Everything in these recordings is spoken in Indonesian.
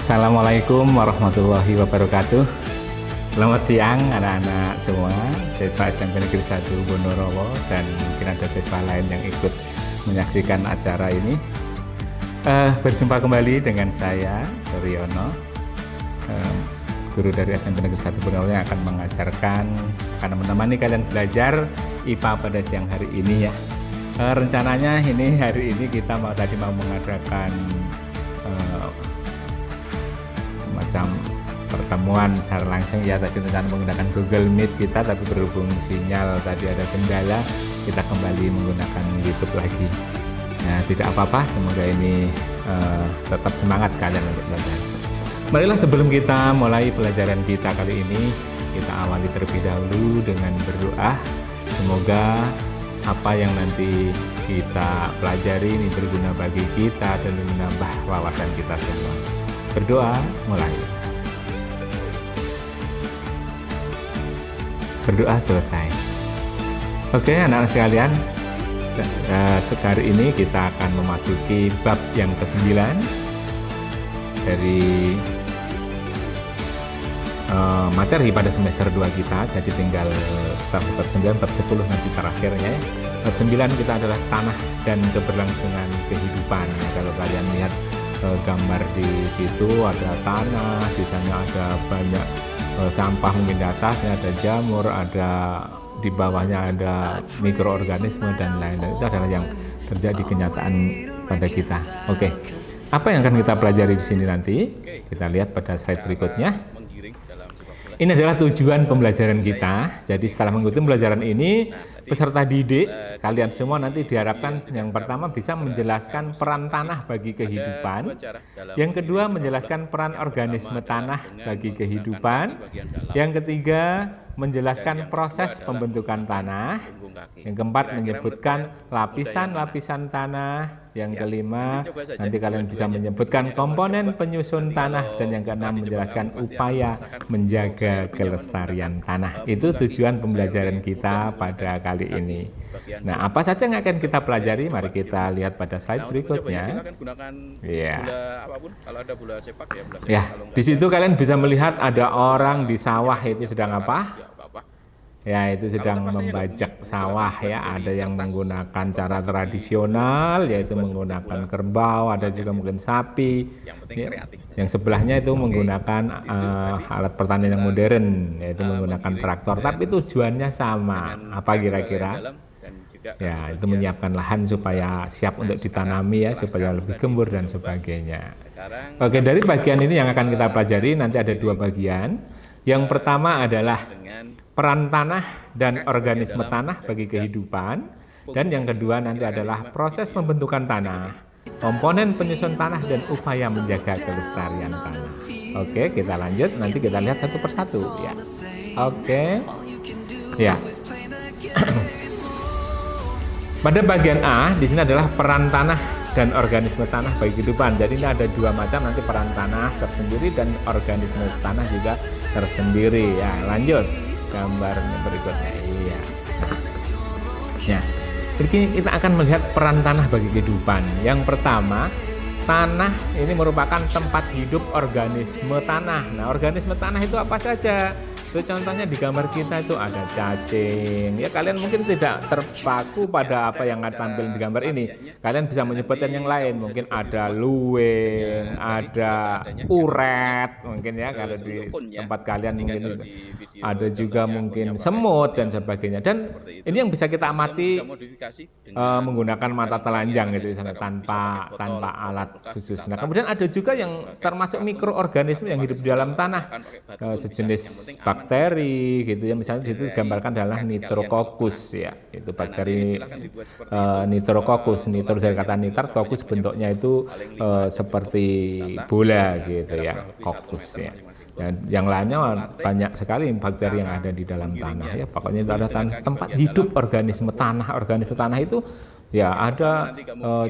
Assalamualaikum warahmatullahi wabarakatuh. Selamat siang anak-anak semua, siswa SMP Negeri 1 Bonorowo, dan mungkin ada siswa lain yang ikut menyaksikan acara ini. Berjumpa kembali dengan saya, Suryono, guru dari SMP Negeri 1 Bonorowo yang akan mengajarkan, akan menemani kalian belajar IPA pada siang hari ini ya. Rencananya hari ini kita mau mengadakan semacam pertemuan secara langsung ya. Tadi rencana menggunakan Google Meet kita, tapi berhubung sinyal tadi ada kendala, kita kembali menggunakan YouTube lagi. Nah, tidak apa-apa, semoga ini tetap semangat kalian untuk belajar. Marilah sebelum kita mulai pelajaran kita kali ini, kita awali terlebih dahulu dengan berdoa. Semoga apa yang nanti kita pelajari ini berguna bagi kita dan menambah wawasan kita semua. Berdoa, mulai. Berdoa selesai. Oke, anak-anak sekalian, sekarang ini kita akan memasuki bab yang ke-9 dari materi pada semester 2 kita. Jadi tinggal start bab 9, bab 10 nanti terakhirnya. Bab 9 kita adalah tanah dan keberlangsungan kehidupan. Kalau kalian lihat gambar di situ ada tanah, di sana ada banyak sampah, mungkin di atasnya ada jamur, ada di bawahnya ada mikroorganisme dan lain-lain. Itu adalah yang terjadi kenyataan pada kita. Oke, apa yang akan kita pelajari di sini nanti? Kita lihat pada slide berikutnya. Ini adalah tujuan pembelajaran kita. Jadi setelah mengikuti pembelajaran ini, peserta didik kalian semua nanti diharapkan yang pertama bisa menjelaskan peran tanah bagi kehidupan. Yang kedua, menjelaskan peran organisme tanah bagi kehidupan. Yang ketiga, menjelaskan proses pembentukan tanah. Yang keempat, menyebutkan lapisan-lapisan tanah. Yang kelima, nanti kalian bisa menyebutkan komponen penyusun tanah. Dan yang keenam, menjelaskan upaya menjaga kelestarian tanah. Itu tujuan pembelajaran kita pada kali ini. Nah, apa saja yang akan kita pelajari? Mari kita lihat pada slide berikutnya. Ya, di situ kalian bisa melihat ada orang di sawah, itu sedang apa? Ya, itu sedang membajak sawah ya. Ada yang menggunakan cara tradisional, yaitu menggunakan kerbau, ada juga mungkin sapi. Ya. Yang sebelahnya itu menggunakan alat pertanian yang modern, yaitu menggunakan traktor. Tapi tujuannya sama. Apa kira-kira? Ya, itu menyiapkan lahan supaya siap untuk ditanami ya, supaya lebih gembur dan sebagainya. Oke, dari bagian ini yang akan kita pelajari nanti ada dua bagian. Yang pertama adalah peran tanah dan organisme tanah bagi kehidupan, dan yang kedua nanti adalah proses pembentukan tanah, komponen penyusun tanah, dan upaya menjaga kelestarian tanah. Oke, kita lanjut, nanti kita lihat satu persatu ya. Oke, ya. Pada bagian A di sini adalah peran tanah dan organisme tanah bagi kehidupan. Jadi ini ada dua macam, nanti peran tanah tersendiri dan organisme tanah juga tersendiri ya. Lanjut gambarnya berikutnya. Iya. Ya. Jadi kita akan melihat peran tanah bagi kehidupan. Yang pertama, tanah ini merupakan tempat hidup organisme tanah. Nah, organisme tanah itu apa saja? Itu contohnya di gambar kita itu ada cacing. Ya, kalian mungkin tidak terpaku pada apa yang tampil di gambar ini. Kalian bisa menyebutkan yang lain. Mungkin ada luwing, ada uret, mungkin ya kalau di tempat kalian mungkin ada juga mungkin semut dan sebagainya. Dan ini yang bisa kita amati menggunakan mata telanjang gitu sana, tanpa alat khusus. Nah, kemudian ada juga yang termasuk mikroorganisme yang hidup di dalam tanah, sejenis bakteri gitu ya. Misalnya di situ digambarkan adalah Nitrococcus ya, itu bakteri Nitrococcus. Nitro dari kata nitrat, coccus bentuknya itu seperti bola gitu ya, coccus ya. Dan yang lainnya banyak sekali bakteri yang ada di dalam tanah ya. Pokoknya itu ada tempat hidup organisme tanah. Organisme tanah itu ya ada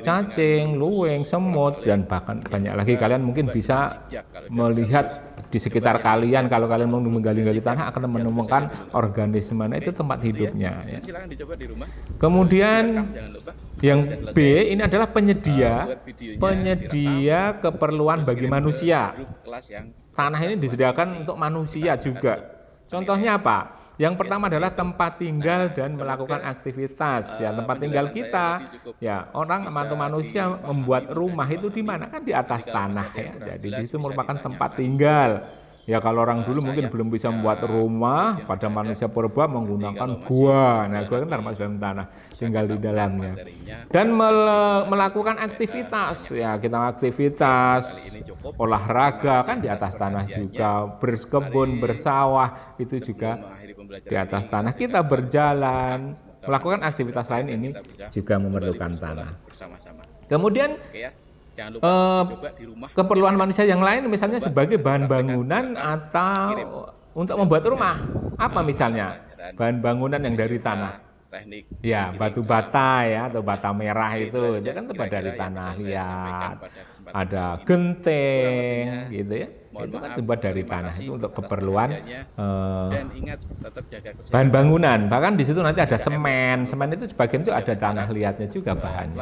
cacing, luwing, semut, dan bahkan banyak lagi. Kalian mungkin bisa melihat di sekitar kalian, kalau kalian mau menggali-gali tanah akan menemukan organisme, itu tempat hidupnya ya. Kemudian Yang B ini adalah penyedia keperluan bagi manusia. Tanah ini disediakan untuk manusia juga. Contohnya apa? Yang pertama adalah tempat tinggal dan melakukan aktivitas. Ya, tempat tinggal kita, ya orang atau manusia membuat rumah itu di mana? Kan di atas tanah ya. Jadi di situ merupakan tempat tinggal. Ya kalau orang dulu mungkin belum bisa membuat rumah, pada manusia purba menggunakan gua. Nah gua kan termasuk dalam tanah, tinggal di dalamnya. Dan melakukan aktivitas, ya kita aktivitas, olahraga kan di atas tanah juga, berkebun, bersawah itu juga di atas tanah. Kita berjalan, melakukan aktivitas lain ini juga memerlukan tanah. Kemudian keperluan manusia yang lain misalnya sebagai bahan bangunan atau untuk membuat rumah. Apa misalnya? Bahan bangunan yang dari tanah. Ya, batu bata ya atau bata merah itu kan terbuat dari tanah liat. Ada genteng gitu ya. Itu kan terbuat dari tanah itu untuk keperluan bahan bangunan. Bahkan di situ nanti ada semen. Semen itu sebagian itu ada tanah liatnya juga bahannya.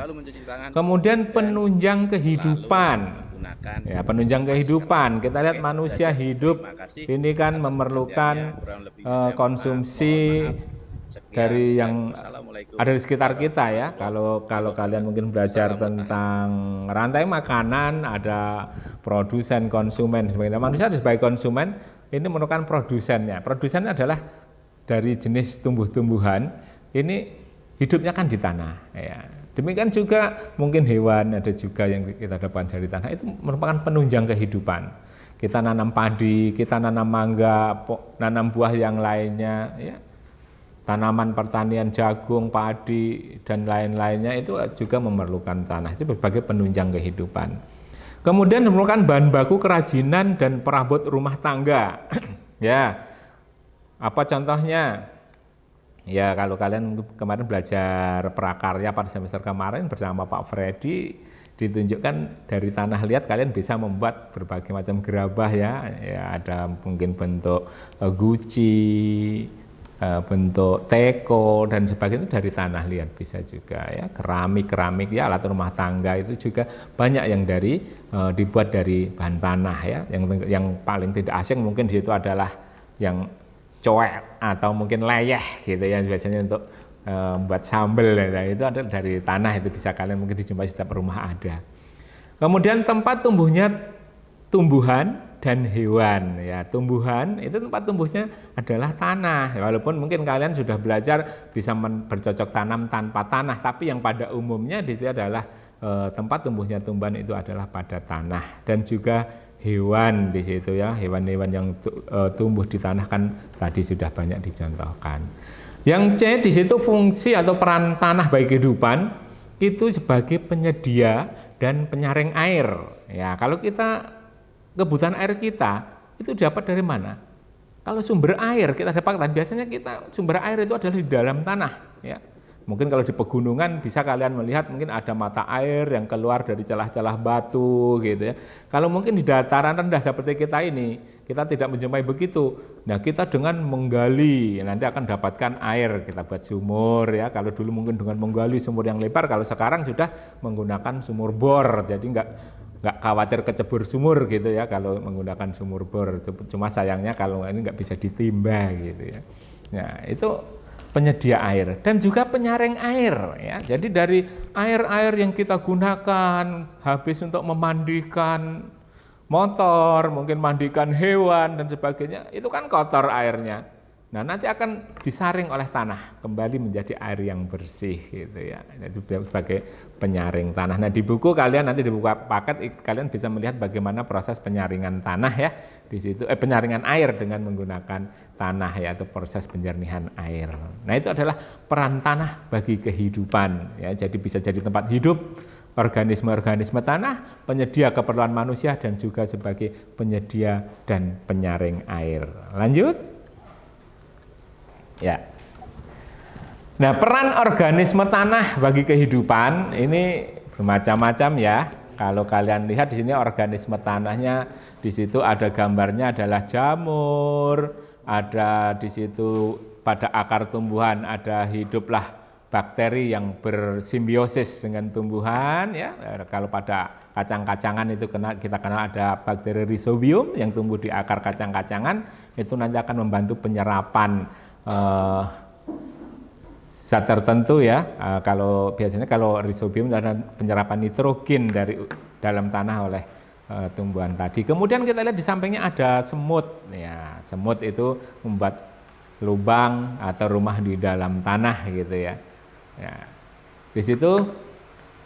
Kemudian penunjang kehidupan. Ya, penunjang kehidupan. Kita lihat manusia hidup ini kan memerlukan konsumsi dari yang ada di sekitar kita ya. Kalau kalian mungkin belajar tentang rantai makanan, ada produsen, konsumen, sebagainya. Manusia sebagai konsumen ini merupakan produsennya. Produsennya adalah dari jenis tumbuh-tumbuhan. Ini hidupnya kan di tanah. Ya. Demikian juga mungkin hewan ada juga yang kita dapatkan dari tanah. Itu merupakan penunjang kehidupan. Kita nanam padi, kita nanam mangga, nanam buah yang lainnya. Ya. Tanaman pertanian jagung, padi, dan lain-lainnya itu juga memerlukan tanah. Itu berbagai penunjang kehidupan. Kemudian memerlukan bahan baku kerajinan dan perabot rumah tangga. Ya, apa contohnya? Ya kalau kalian kemarin belajar prakarya pada semester kemarin bersama Pak Freddy, ditunjukkan dari tanah liat kalian bisa membuat berbagai macam gerabah ya. Ya ada mungkin bentuk guci, bentuk teko dan sebagainya dari tanah liat bisa juga ya, keramik ya, alat rumah tangga itu juga banyak yang dibuat dari bahan tanah ya. Yang paling tidak asing mungkin di situ adalah yang coek atau mungkin leyeh gitu ya, biasanya untuk buat sambal ya, itu ada dari tanah, itu bisa kalian mungkin dijumpai setiap rumah ada. Kemudian tempat tumbuhnya tumbuhan dan hewan ya. Tumbuhan itu tempat tumbuhnya adalah tanah, walaupun mungkin kalian sudah belajar bisa bercocok tanam tanpa tanah, tapi yang pada umumnya di situ adalah tempat tumbuhnya tumbuhan itu adalah pada tanah. Dan juga hewan di situ ya, hewan-hewan yang tumbuh di tanah kan tadi sudah banyak dicontohkan. Yang C di situ fungsi atau peran tanah bagi kehidupan itu sebagai penyedia dan penyaring air ya. Kalau kita kebutuhan air kita itu dapat dari mana? Kalau sumber air kita dapatkan, biasanya kita sumber air itu adalah di dalam tanah ya. Mungkin kalau di pegunungan bisa kalian melihat mungkin ada mata air yang keluar dari celah-celah batu gitu ya. Kalau mungkin di dataran rendah seperti kita ini, kita tidak menjumpai begitu. Nah, kita dengan menggali nanti akan dapatkan air, kita buat sumur ya. Kalau dulu mungkin dengan menggali sumur yang lebar, kalau sekarang sudah menggunakan sumur bor. Jadi nggak khawatir kecebur sumur gitu ya kalau menggunakan sumur bor. Cuma sayangnya kalau ini nggak bisa ditimba gitu ya. Nah, itu penyedia air dan juga penyaring air ya. Jadi dari air-air yang kita gunakan habis untuk memandikan motor, mungkin mandikan hewan dan sebagainya, itu kan kotor airnya. Nah, nanti akan disaring oleh tanah kembali menjadi air yang bersih gitu ya. Itu sebagai penyaring tanah. Nah, di buku kalian nanti di buku paket kalian bisa melihat bagaimana proses penyaringan tanah ya. Di situ penyaringan air dengan menggunakan tanah ya, atau proses penjernihan air. Nah, itu adalah peran tanah bagi kehidupan ya. Jadi bisa jadi tempat hidup organisme-organisme tanah, penyedia keperluan manusia dan juga sebagai penyedia dan penyaring air. Lanjut. Ya. Nah, peran organisme tanah bagi kehidupan ini bermacam-macam ya. Kalau kalian lihat di sini organisme tanahnya, di situ ada gambarnya adalah jamur, ada di situ pada akar tumbuhan ada hiduplah bakteri yang bersimbiosis dengan tumbuhan ya. Kalau pada kacang-kacangan itu kita kenal ada bakteri Rhizobium yang tumbuh di akar kacang-kacangan, itu nanti akan membantu penyerapan zat tertentu ya. Kalau biasanya kalau Rhizobium ada penyerapan nitrogen dari dalam tanah oleh tumbuhan tadi. Kemudian kita lihat di sampingnya ada semut ya. Semut itu membuat lubang atau rumah di dalam tanah gitu ya. Ya, di situ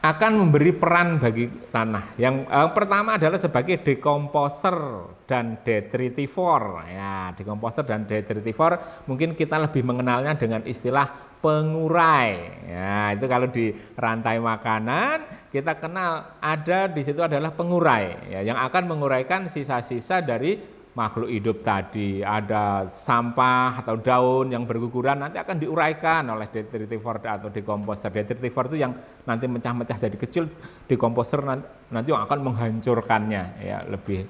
akan memberi peran bagi tanah. Yang pertama adalah sebagai dekomposer dan detritivor. Ya, dekomposer dan detritivor mungkin kita lebih mengenalnya dengan istilah pengurai. Ya, itu kalau di rantai makanan kita kenal ada di situ adalah pengurai. Ya, yang akan menguraikan sisa-sisa dari makhluk hidup tadi. Ada sampah atau daun yang berguguran nanti akan diuraikan oleh detritivor atau dekomposer. Detritivor itu yang nanti mecah-mecah jadi kecil, dekomposer nanti yang akan menghancurkannya ya, lebih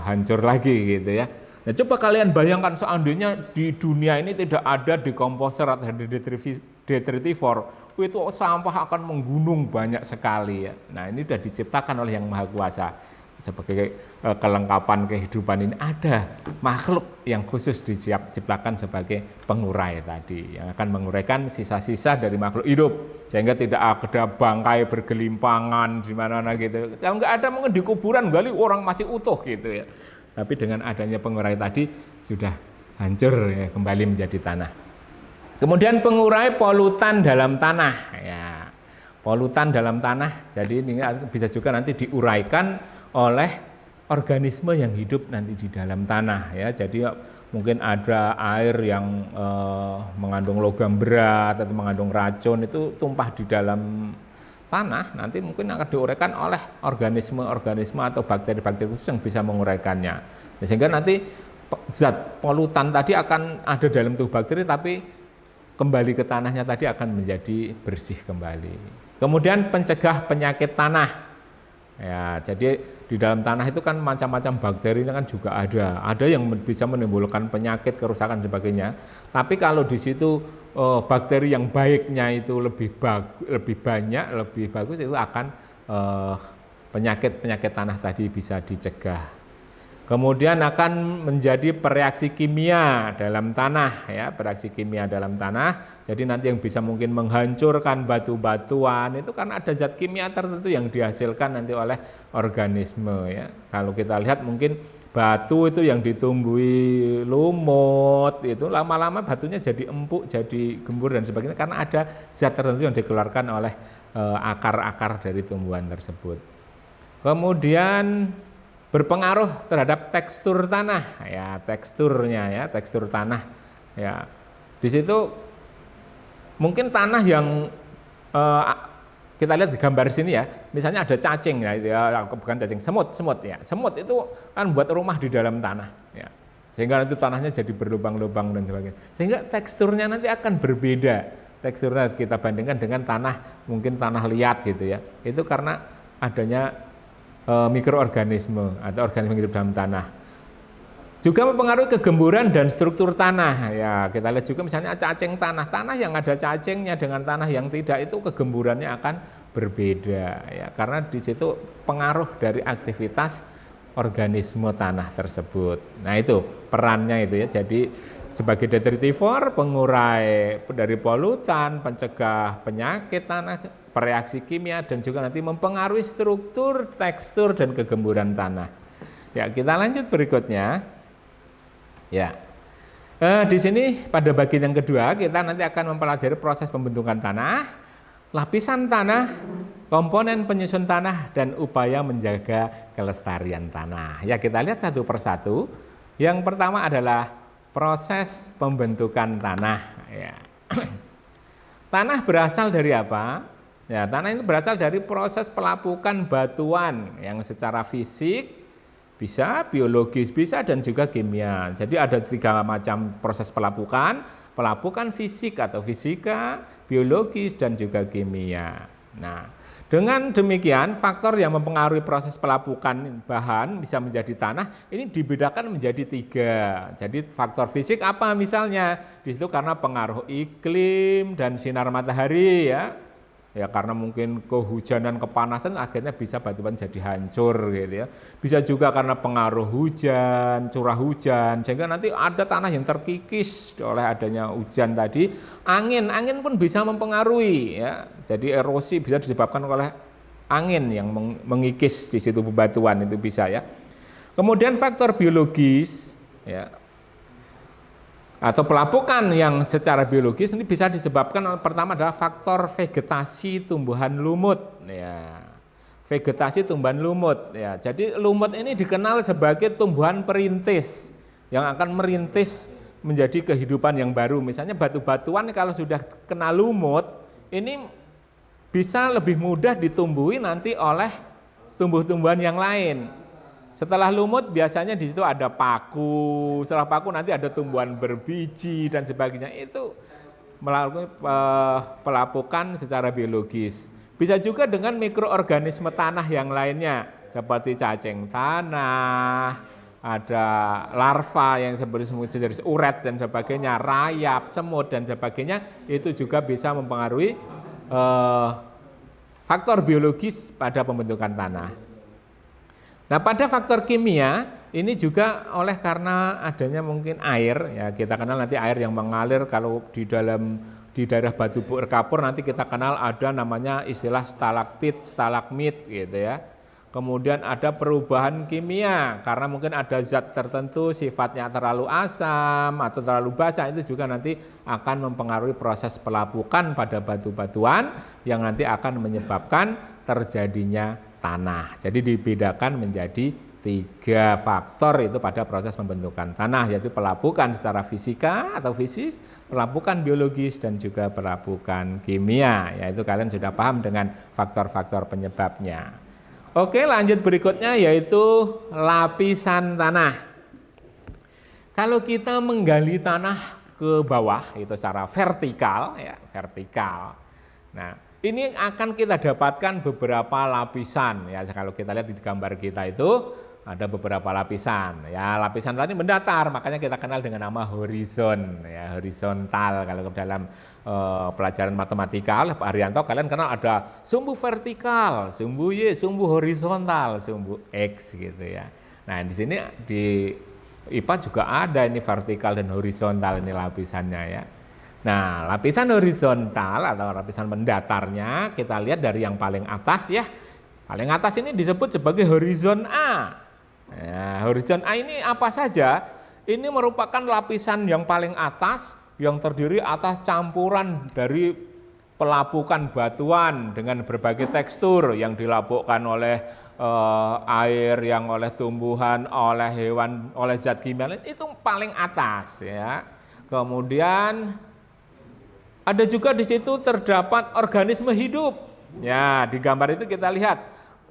hancur lagi gitu ya. Nah, coba kalian bayangkan seandainya di dunia ini tidak ada dekomposer atau detritivor, itu sampah akan menggunung banyak sekali ya. Nah, ini sudah diciptakan oleh Yang Maha Kuasa. Sebagai kelengkapan kehidupan ini ada makhluk yang khusus diciptakan sebagai pengurai tadi, yang akan menguraikan sisa-sisa dari makhluk hidup sehingga tidak ada bangkai bergelimpangan di mana-mana gitu. Kalau nggak ada mungkin di kuburan gali orang masih utuh gitu ya. Tapi dengan adanya pengurai tadi sudah hancur ya, kembali menjadi tanah. Kemudian pengurai polutan dalam tanah ya. Polutan dalam tanah, jadi ini bisa juga nanti diuraikan oleh organisme yang hidup nanti di dalam tanah ya. Jadi mungkin ada air yang mengandung logam berat atau mengandung racun itu tumpah di dalam tanah, nanti mungkin akan diuraikan oleh organisme-organisme atau bakteri-bakteri khusus yang bisa menguraikannya. Sehingga nanti zat polutan tadi akan ada dalam tubuh bakteri tapi kembali ke tanahnya tadi akan menjadi bersih kembali. Kemudian pencegah penyakit tanah. Ya, jadi di dalam tanah itu kan macam-macam bakteri kan juga ada. Ada yang bisa menimbulkan penyakit, kerusakan dan sebagainya. Tapi kalau di situ bakteri yang baiknya itu lebih banyak, lebih bagus, itu akan penyakit-penyakit tanah tadi bisa dicegah. Kemudian akan menjadi bereaksi kimia dalam tanah ya, bereaksi kimia dalam tanah. Jadi nanti yang bisa mungkin menghancurkan batu-batuan itu kan ada zat kimia tertentu yang dihasilkan nanti oleh organisme ya. Kalau kita lihat mungkin batu itu yang ditumbuhi lumut itu lama-lama batunya jadi empuk, jadi gembur dan sebagainya karena ada zat tertentu yang dikeluarkan oleh akar-akar dari tumbuhan tersebut. Kemudian berpengaruh terhadap tekstur tanah ya, teksturnya ya, tekstur tanah ya. Di situ mungkin tanah yang kita lihat di gambar sini ya, misalnya ada cacing ya, bukan cacing, semut ya. Semut itu kan buat rumah di dalam tanah ya. Sehingga nanti tanahnya jadi berlubang-lubang dan sebagainya. Sehingga teksturnya nanti akan berbeda. Teksturnya kita bandingkan dengan tanah, mungkin tanah liat gitu ya. Itu karena adanya mikroorganisme atau organisme hidup dalam tanah. Juga mempengaruhi kegemburan dan struktur tanah. Ya, kita lihat juga misalnya cacing tanah. Tanah yang ada cacingnya dengan tanah yang tidak itu kegemburannya akan berbeda ya, karena di situ pengaruh dari aktivitas organisme tanah tersebut. Nah, itu perannya itu ya. Jadi sebagai detritivor, pengurai dari polutan, pencegah penyakit tanah, bereaksi kimia, dan juga nanti mempengaruhi struktur, tekstur, dan kegemburan tanah. Ya, kita lanjut berikutnya. Ya, di sini pada bagian yang kedua kita nanti akan mempelajari proses pembentukan tanah, lapisan tanah, komponen penyusun tanah, dan upaya menjaga kelestarian tanah. Ya, kita lihat satu persatu. Yang pertama adalah proses pembentukan tanah. Ya. Tanah berasal dari apa? Ya, tanah ini berasal dari proses pelapukan batuan yang secara fisik bisa, biologis bisa, dan juga kimia. Jadi ada 3 macam proses pelapukan: pelapukan fisik atau fisika, biologis, dan juga kimia. Nah, Dengan demikian, faktor yang mempengaruhi proses pelapukan bahan bisa menjadi tanah ini dibedakan menjadi 3. Jadi faktor fisik apa misalnya? Di situ karena pengaruh iklim dan sinar matahari ya. Ya karena mungkin kehujanan, kepanasan akhirnya bisa batuan jadi hancur gitu ya. Bisa juga karena pengaruh hujan, curah hujan, sehingga nanti ada tanah yang terkikis oleh adanya hujan tadi. Angin pun bisa mempengaruhi ya. Jadi erosi bisa disebabkan oleh angin yang mengikis di situ bebatuan itu bisa ya. Kemudian faktor biologis ya, atau pelapukan yang secara biologis ini bisa disebabkan pertama adalah faktor vegetasi tumbuhan lumut ya. Vegetasi tumbuhan lumut ya. Jadi lumut ini dikenal sebagai tumbuhan perintis yang akan merintis menjadi kehidupan yang baru. Misalnya batu-batuan kalau sudah kena lumut ini bisa lebih mudah ditumbuhi nanti oleh tumbuh-tumbuhan yang lain. Setelah lumut biasanya di situ ada paku, setelah paku nanti ada tumbuhan berbiji dan sebagainya. Itu melakukan pelapukan secara biologis. Bisa juga dengan mikroorganisme tanah yang lainnya seperti cacing tanah, ada larva yang seperti uret dan sebagainya, rayap, semut dan sebagainya. Itu juga bisa mempengaruhi faktor biologis pada pembentukan tanah. Nah, pada faktor kimia ini juga oleh karena adanya mungkin air ya, kita kenal nanti air yang mengalir kalau di daerah batu berkapur nanti kita kenal ada namanya istilah stalaktit, stalagmit gitu ya. Kemudian ada perubahan kimia karena mungkin ada zat tertentu sifatnya terlalu asam atau terlalu basa, itu juga nanti akan mempengaruhi proses pelapukan pada batu-batuan yang nanti akan menyebabkan terjadinya tanah. Jadi dibedakan menjadi 3 faktor itu pada proses pembentukan tanah, yaitu pelapukan secara fisika atau fisis, pelapukan biologis dan juga pelapukan kimia. Yaitu kalian sudah paham dengan faktor-faktor penyebabnya. Oke, lanjut berikutnya yaitu lapisan tanah. Kalau kita menggali tanah ke bawah itu secara vertikal ya, vertikal. Nah, ini akan kita dapatkan beberapa lapisan ya. Kalau kita lihat di gambar kita itu ada beberapa lapisan ya. Lapisan tadi mendatar, makanya kita kenal dengan nama horizon ya, horizontal. Kalau dalam pelajaran matematika Pak Haryanto kalian kenal ada sumbu vertikal, sumbu Y, sumbu horizontal, sumbu X gitu ya. Nah, di sini di IPA juga ada ini vertikal dan horizontal ini lapisannya ya. Nah, lapisan horizontal atau lapisan mendatarnya kita lihat dari yang paling atas ya. Paling atas ini disebut sebagai horizon A. Nah, horizon A ini apa saja? Ini merupakan lapisan yang paling atas yang terdiri atas campuran dari pelapukan batuan dengan berbagai tekstur yang dilapukkan oleh air, yang oleh tumbuhan, oleh hewan, oleh zat kimia lain, itu paling atas ya. Kemudian ada juga di situ terdapat organisme hidup. Ya, di gambar itu kita lihat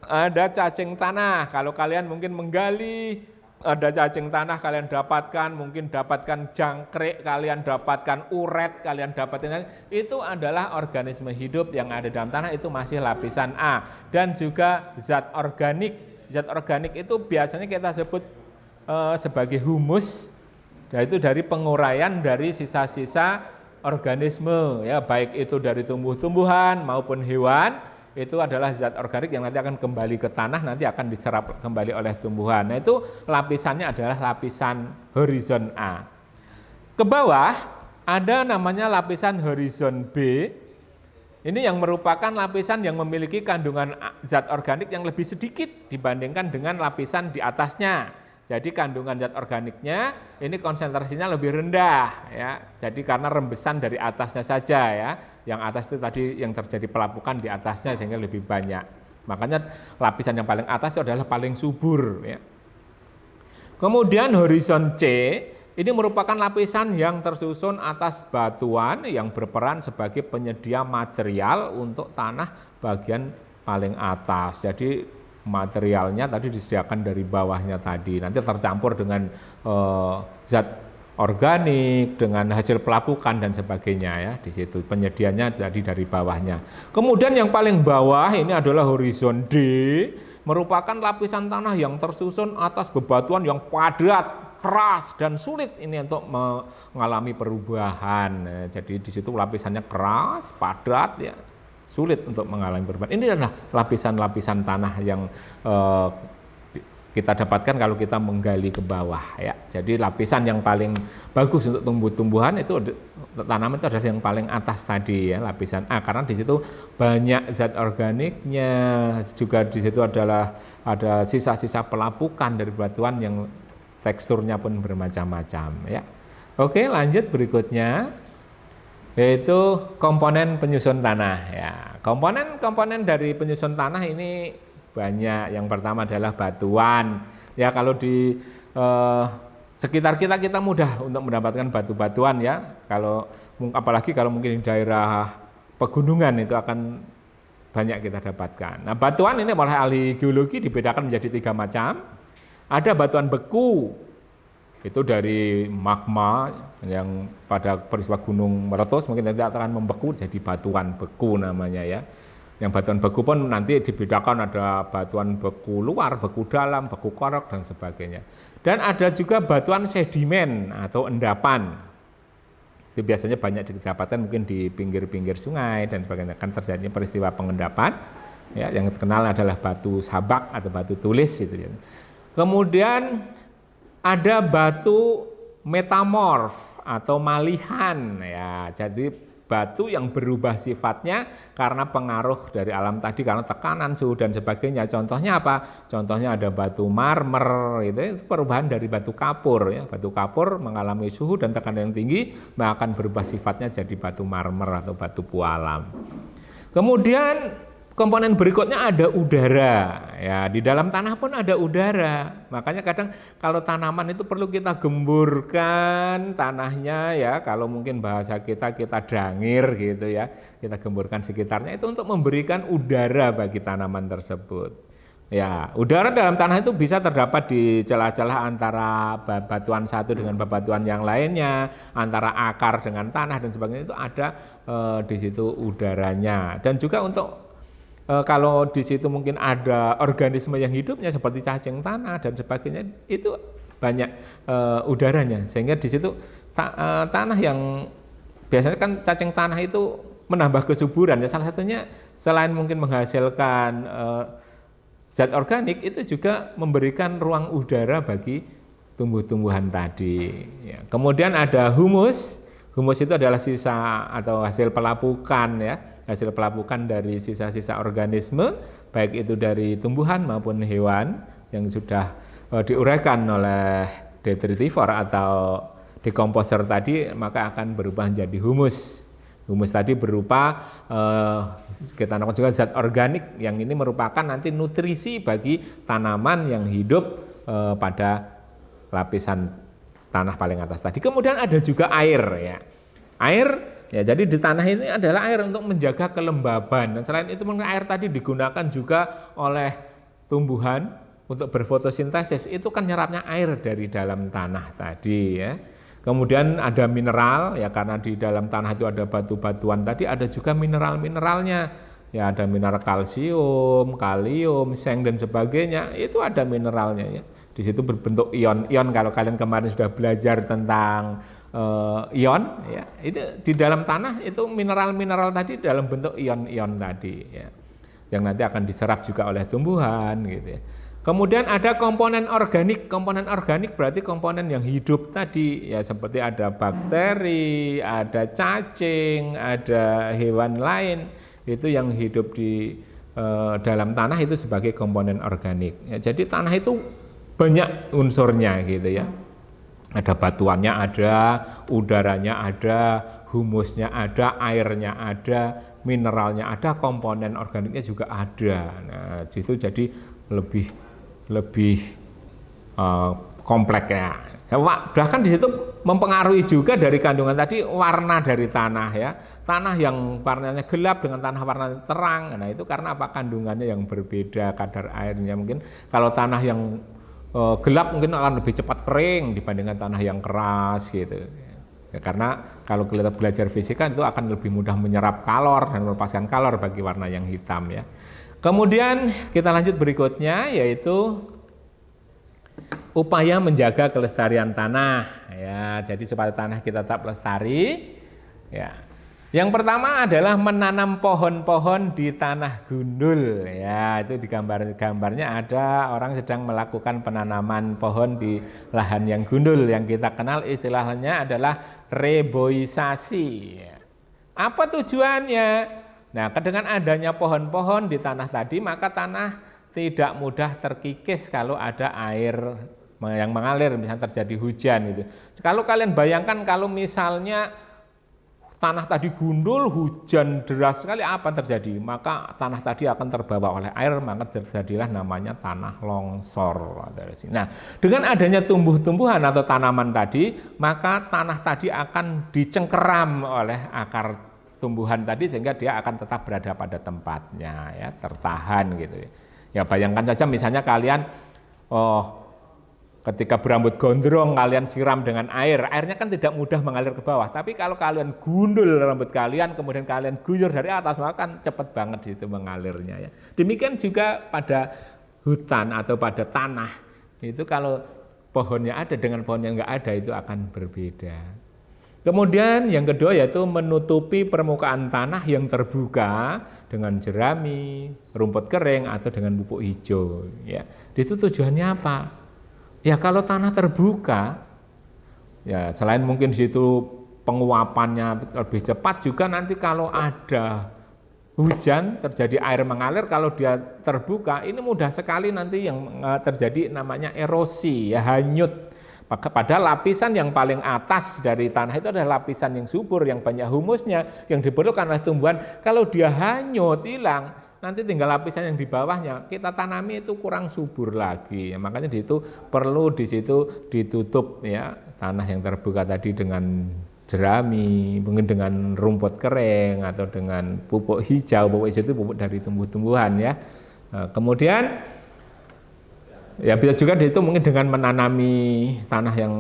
ada cacing tanah. Kalau kalian mungkin menggali, ada cacing tanah kalian dapatkan, mungkin dapatkan jangkrik, kalian dapatkan uret, kalian dapatkan, itu adalah organisme hidup yang ada dalam tanah, itu masih lapisan A. Dan juga zat organik. Zat organik itu biasanya kita sebut sebagai humus, yaitu dari penguraian dari sisa-sisa organisme ya, baik itu dari tumbuh-tumbuhan maupun hewan, itu adalah zat organik yang nanti akan kembali ke tanah, nanti akan diserap kembali oleh tumbuhan. Nah, itu lapisannya adalah lapisan horizon A. Ke bawah ada namanya lapisan horizon B. Ini yang merupakan lapisan yang memiliki kandungan zat organik yang lebih sedikit dibandingkan dengan lapisan di atasnya. Jadi kandungan zat organiknya ini konsentrasinya lebih rendah ya. Jadi karena rembesan dari atasnya saja ya. Yang atas itu tadi yang terjadi pelapukan di atasnya sehingga lebih banyak. Makanya lapisan yang paling atas itu adalah paling subur ya. Kemudian horizon C ini merupakan lapisan yang tersusun atas batuan yang berperan sebagai penyedia material untuk tanah bagian paling atas. Jadi materialnya tadi disediakan dari bawahnya tadi, nanti tercampur dengan zat organik dengan hasil pelapukan dan sebagainya ya di situ penyediaannya dari bawahnya. Kemudian yang paling bawah ini adalah horizon D, merupakan lapisan tanah yang tersusun atas bebatuan yang padat, keras dan sulit ini untuk mengalami perubahan. Nah, jadi di situ lapisannya keras, padat ya, sulit untuk mengalami perubahan. Ini adalah lapisan-lapisan tanah yang kita dapatkan kalau kita menggali ke bawah ya. Jadi lapisan yang paling bagus untuk tumbuh-tumbuhan itu tanaman itu adalah yang paling atas tadi ya, lapisan A, karena di situ banyak zat organiknya, juga di situ ada sisa-sisa pelapukan dari batuan yang teksturnya pun bermacam-macam ya. Oke, lanjut berikutnya yaitu komponen penyusun tanah ya. Komponen dari penyusun tanah ini banyak. Yang pertama adalah batuan. Ya, kalau di sekitar kita mudah untuk mendapatkan batu-batuan ya. Apalagi kalau mungkin di daerah pegunungan itu akan banyak kita dapatkan. Nah, batuan ini oleh ahli geologi dibedakan menjadi 3 macam. Ada batuan beku, itu dari magma yang pada peristiwa gunung meletus mungkin nanti akan membeku jadi batuan beku namanya ya. Yang batuan beku pun nanti dibedakan, ada batuan beku luar, beku dalam, beku korok dan sebagainya. Dan ada juga batuan sedimen atau endapan. Itu biasanya banyak didapatkan mungkin di pinggir-pinggir sungai dan sebagainya, kan terjadi peristiwa pengendapan. Ya, yang terkenal adalah batu sabak atau batu tulis gitu ya. Kemudian ada batu metamorf atau malihan ya. Jadi batu yang berubah sifatnya karena pengaruh dari alam tadi, karena tekanan, suhu dan sebagainya. Contohnya apa? Contohnya ada batu marmer, itu perubahan dari batu kapur ya. Batu kapur mengalami suhu dan tekanan yang tinggi, maka akan berubah sifatnya jadi batu marmer atau batu pualam. Kemudian komponen berikutnya ada udara. Ya, di dalam tanah pun ada udara. Makanya kadang kalau tanaman itu perlu kita gemburkan tanahnya ya. Kalau mungkin bahasa kita dangir gitu ya. Kita gemburkan sekitarnya itu untuk memberikan udara bagi tanaman tersebut. Ya, udara dalam tanah itu bisa terdapat di celah-celah antara batuan satu dengan bebatuan yang lainnya, antara akar dengan tanah dan sebagainya, itu ada di situ udaranya. Dan juga untuk kalau di situ mungkin ada organisme yang hidupnya seperti cacing tanah dan sebagainya, itu banyak udaranya, sehingga di situ tanah yang biasanya kan cacing tanah itu menambah kesuburan ya, salah satunya selain mungkin menghasilkan zat organik, itu juga memberikan ruang udara bagi tumbuh-tumbuhan tadi ya. Kemudian ada humus. Humus itu adalah sisa atau hasil pelapukan ya, hasil pelapukan dari sisa-sisa organisme, baik itu dari tumbuhan maupun hewan yang sudah diuraikan oleh detritivor atau dekomposer tadi, maka akan berubah menjadi humus. Humus tadi berupa kita namakan juga zat organik, yang ini merupakan nanti nutrisi bagi tanaman yang hidup pada lapisan tanah paling atas tadi. Kemudian ada juga air ya. Air ya, jadi di tanah ini adalah air untuk menjaga kelembaban, dan selain itu air tadi digunakan juga oleh tumbuhan untuk berfotosintesis. Itu kan nyerapnya air dari dalam tanah tadi ya. Kemudian ada mineral ya, karena di dalam tanah itu ada batu-batuan tadi, ada juga mineral-mineralnya. Ya, ada mineral kalsium, kalium, seng dan sebagainya. Itu ada mineralnya ya. Di situ berbentuk ion-ion. Kalau kalian kemarin sudah belajar tentang ion ya, itu di dalam tanah itu mineral-mineral tadi dalam bentuk ion-ion tadi ya, yang nanti akan diserap juga oleh tumbuhan gitu ya. Kemudian ada komponen organik. Komponen organik berarti komponen yang hidup tadi ya, seperti ada bakteri, ada cacing, ada hewan lain, itu yang hidup di dalam tanah itu sebagai komponen organik ya. Jadi tanah itu banyak unsurnya gitu ya. Ada batuannya, ada udaranya, ada humusnya, ada airnya, ada mineralnya, ada komponen organiknya juga ada. Nah, itu jadi lebih kompleks ya. Bahkan di situ mempengaruhi juga dari kandungan tadi warna dari tanah ya. Tanah yang warnanya gelap dengan tanah warna terang. Nah, itu karena apa? Kandungannya yang berbeda, kadar airnya mungkin. Kalau tanah yang gelap mungkin akan lebih cepat kering dibandingkan tanah yang keras gitu. Ya, karena kalau kita belajar fisika itu akan lebih mudah menyerap kalor dan melepaskan kalor bagi warna yang hitam ya. Kemudian kita lanjut berikutnya yaitu upaya menjaga kelestarian tanah ya. Jadi supaya tanah kita tetap lestari ya. Yang pertama adalah menanam pohon-pohon di tanah gundul ya. Itu di gambarnya ada orang sedang melakukan penanaman pohon di lahan yang gundul, yang kita kenal istilahnya adalah reboisasi. Apa tujuannya? Nah, dengan adanya pohon-pohon di tanah tadi, maka tanah tidak mudah terkikis kalau ada air yang mengalir, misalnya terjadi hujan gitu. Kalau kalian bayangkan kalau misalnya tanah tadi gundul, hujan deras sekali, apa terjadi? Maka tanah tadi akan terbawa oleh air, maka terjadilah namanya tanah longsor. Nah, dengan adanya tumbuh-tumbuhan atau tanaman tadi, maka tanah tadi akan dicengkeram oleh akar tumbuhan tadi sehingga dia akan tetap berada pada tempatnya, ya, tertahan gitu. Ya bayangkan saja misalnya kalian, ketika berambut gondrong kalian siram dengan air, airnya kan tidak mudah mengalir ke bawah. Tapi kalau kalian gundul rambut kalian, kemudian kalian guyur dari atas, maka kan cepat banget itu mengalirnya. Ya. Demikian juga pada hutan atau pada tanah, itu kalau pohonnya ada dengan pohon yang nggak ada itu akan berbeda. Kemudian yang kedua yaitu menutupi permukaan tanah yang terbuka dengan jerami, rumput kering atau dengan pupuk hijau. Ya, itu tujuannya apa? Ya kalau tanah terbuka, ya selain mungkin di situ penguapannya lebih cepat, juga nanti kalau ada hujan terjadi air mengalir, kalau dia terbuka ini mudah sekali nanti yang terjadi namanya erosi, ya hanyut. Padahal lapisan yang paling atas dari tanah itu adalah lapisan yang subur, yang banyak humusnya, yang diperlukan oleh tumbuhan. Kalau dia hanyut, hilang, nanti tinggal lapisan yang di bawahnya, kita tanami itu kurang subur lagi. Ya, makanya itu perlu di situ ditutup ya tanah yang terbuka tadi dengan jerami, mungkin dengan rumput kering atau dengan pupuk hijau. Pupuk hijau itu pupuk dari tumbuh-tumbuhan ya. Nah, kemudian ya bisa juga itu mungkin dengan menanami tanah yang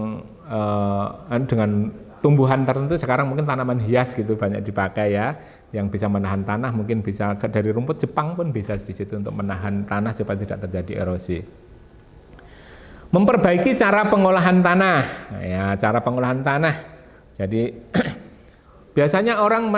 dengan tumbuhan tertentu. Sekarang mungkin tanaman hias gitu banyak dipakai ya, yang bisa menahan tanah, mungkin bisa dari rumput Jepang pun bisa di situ untuk menahan tanah supaya tidak terjadi erosi. Memperbaiki cara pengolahan tanah, ya cara pengolahan tanah. Jadi biasanya orang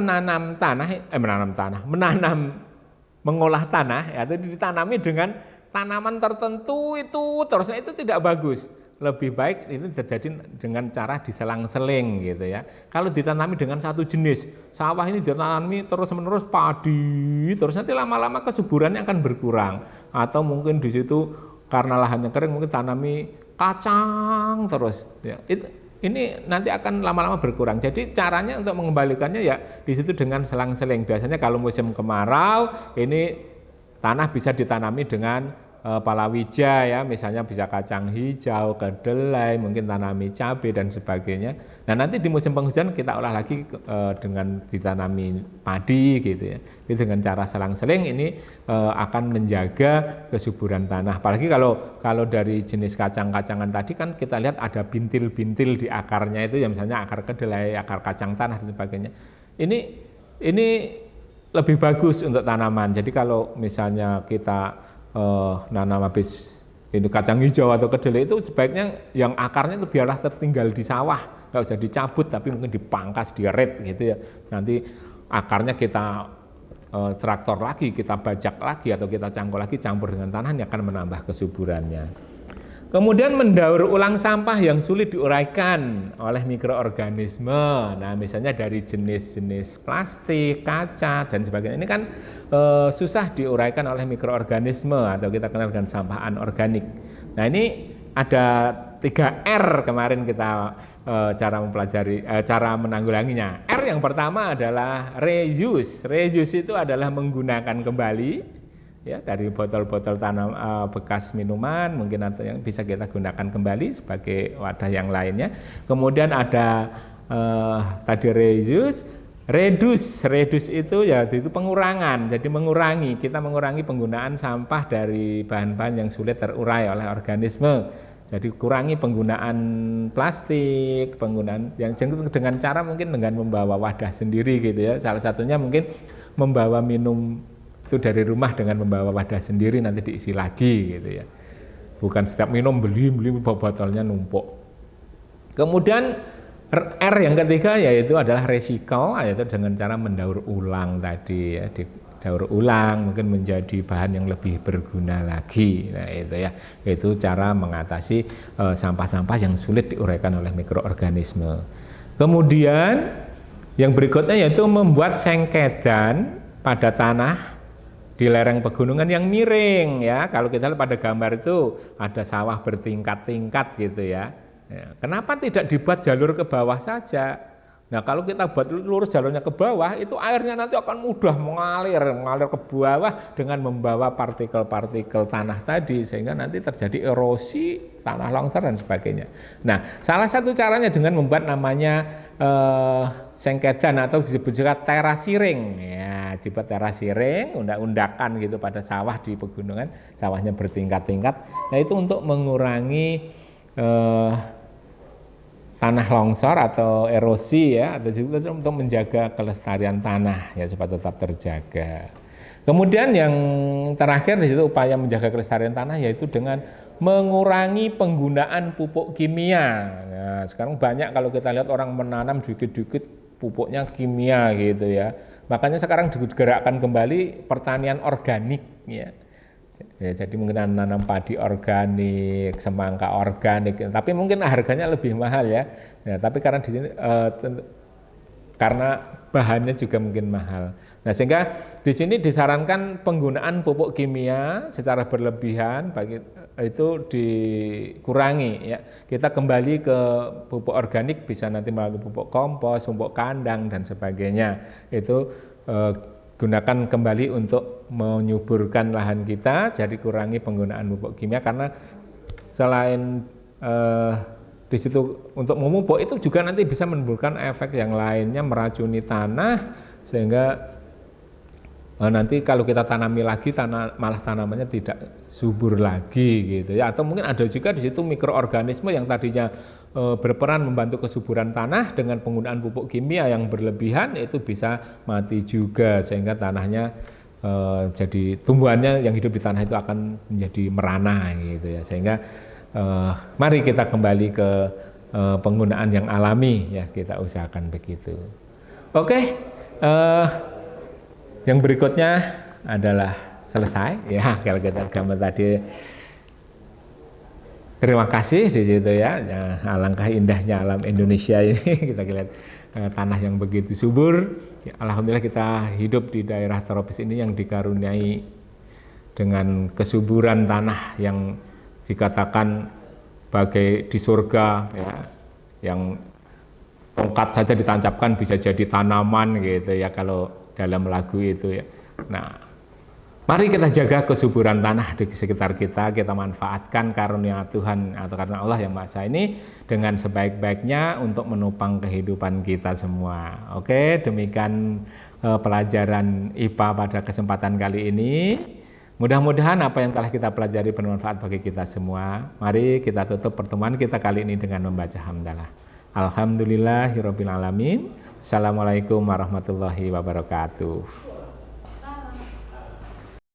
mengolah tanah, ya itu ditanami dengan tanaman tertentu itu terusnya itu tidak bagus. Lebih baik itu terjadi dengan cara diselang-seling gitu ya. Kalau ditanami dengan satu jenis, sawah ini ditanami terus-menerus padi, terus nanti lama-lama kesuburannya akan berkurang. Atau mungkin di situ karena lahannya kering mungkin tanami kacang terus ya. Ini nanti akan lama-lama berkurang. Jadi caranya untuk mengembalikannya ya di situ dengan selang-seling. Biasanya kalau musim kemarau ini tanah bisa ditanami dengan palawija ya, misalnya bisa kacang hijau, kedelai, mungkin tanami cabai dan sebagainya. Nah nanti di musim penghujan kita olah lagi dengan ditanami padi gitu ya. Itu dengan cara selang-seling ini akan menjaga kesuburan tanah. Apalagi kalau dari jenis kacang-kacangan tadi kan kita lihat ada bintil-bintil di akarnya itu ya, misalnya akar kedelai, akar kacang tanah dan sebagainya. Ini lebih bagus untuk tanaman. Jadi kalau misalnya kita nanam habis ini kacang hijau atau kedelai itu sebaiknya yang akarnya itu biarlah tertinggal di sawah, nggak usah dicabut tapi mungkin dipangkas, diret gitu ya. Nanti akarnya kita traktor lagi, kita bajak lagi atau kita cangkul lagi, campur dengan tanah yang akan menambah kesuburannya. Kemudian mendaur ulang sampah yang sulit diuraikan oleh mikroorganisme. Nah, misalnya dari jenis-jenis plastik, kaca dan sebagainya. Ini kan susah diuraikan oleh mikroorganisme atau kita kenal dengan sampah anorganik. Nah, ini ada 3R kemarin kita cara mempelajari cara menanggulanginya. R yang pertama adalah reuse. Reuse itu adalah menggunakan kembali. Ya, dari botol-botol bekas minuman mungkin atau yang bisa kita gunakan kembali sebagai wadah yang lainnya. Kemudian ada tadi reuse, Reduce itu ya itu pengurangan. Jadi kita mengurangi penggunaan sampah dari bahan-bahan yang sulit terurai oleh organisme. Jadi kurangi penggunaan plastik, penggunaan yang dengan cara mungkin dengan membawa wadah sendiri gitu ya. Salah satunya mungkin membawa minum itu dari rumah dengan membawa wadah sendiri nanti diisi lagi gitu ya. Bukan setiap minum beli botolnya numpuk. Kemudian R yang ketiga yaitu adalah recycle, yaitu dengan cara mendaur ulang tadi ya, didaur ulang mungkin menjadi bahan yang lebih berguna lagi. Nah itu ya, itu cara mengatasi sampah-sampah yang sulit diuraikan oleh mikroorganisme. Kemudian yang berikutnya yaitu membuat sengkedan pada tanah di lereng pegunungan yang miring ya. Kalau kita lihat pada gambar itu ada sawah bertingkat-tingkat gitu ya. Ya, kenapa tidak dibuat jalur ke bawah saja? Nah kalau kita buat lurus jalurnya ke bawah, itu airnya nanti akan mudah mengalir ke bawah dengan membawa partikel-partikel tanah tadi, sehingga nanti terjadi erosi, tanah longsor dan sebagainya. Nah salah satu caranya dengan membuat namanya sengkedan atau disebut juga terasiring. Ya, dibuat terasiring, undak-undakan gitu pada sawah di pegunungan, sawahnya bertingkat-tingkat. Nah itu untuk mengurangi tanah longsor atau erosi ya, atau juga untuk menjaga kelestarian tanah ya supaya tetap terjaga. Kemudian yang terakhir di situ upaya menjaga kelestarian tanah yaitu dengan mengurangi penggunaan pupuk kimia. Nah, sekarang banyak kalau kita lihat orang menanam dikit-dikit pupuknya kimia gitu ya. Makanya sekarang digerakkan kembali pertanian organik ya. Ya, jadi mungkin nanam padi organik, semangka organik, tapi mungkin harganya lebih mahal ya. Ya tapi karena di sini karena bahannya juga mungkin mahal. Nah sehingga di sini disarankan penggunaan pupuk kimia secara berlebihan bagi itu dikurangi ya. Kita kembali ke pupuk organik bisa nanti melalui pupuk kompos, pupuk kandang dan sebagainya. Itu gunakan kembali untuk menyuburkan lahan kita, jadi kurangi penggunaan pupuk kimia karena selain di situ untuk memupuk itu juga nanti bisa menimbulkan efek yang lainnya meracuni tanah sehingga nanti kalau kita tanami lagi malah tanamannya tidak subur lagi gitu ya, atau mungkin ada juga di situ mikroorganisme yang tadinya berperan membantu kesuburan tanah dengan penggunaan pupuk kimia yang berlebihan itu bisa mati juga sehingga tanahnya jadi tumbuhannya yang hidup di tanah itu akan menjadi merana gitu ya, sehingga mari kita kembali ke penggunaan yang alami ya, kita usahakan begitu. Oke, yang berikutnya adalah selesai ya kalau kita gambar tadi. Terima kasih di situ ya. Alangkah indahnya alam Indonesia ini kita lihat tanah yang begitu subur. Ya, alhamdulillah kita hidup di daerah tropis ini yang dikaruniai dengan kesuburan tanah yang dikatakan bagai di surga ya, yang tongkat saja ditancapkan bisa jadi tanaman gitu ya kalau dalam lagu itu ya. Nah, mari kita jaga kesuburan tanah di sekitar kita, kita manfaatkan karunia Tuhan atau karunia Allah yang Maha Esa ini dengan sebaik-baiknya untuk menopang kehidupan kita semua. Oke, demikian pelajaran IPA pada kesempatan kali ini. Mudah-mudahan apa yang telah kita pelajari bermanfaat bagi kita semua. Mari kita tutup pertemuan kita kali ini dengan membaca hamdalah. Alhamdulillahirabbil alamin. Assalamualaikum warahmatullahi wabarakatuh.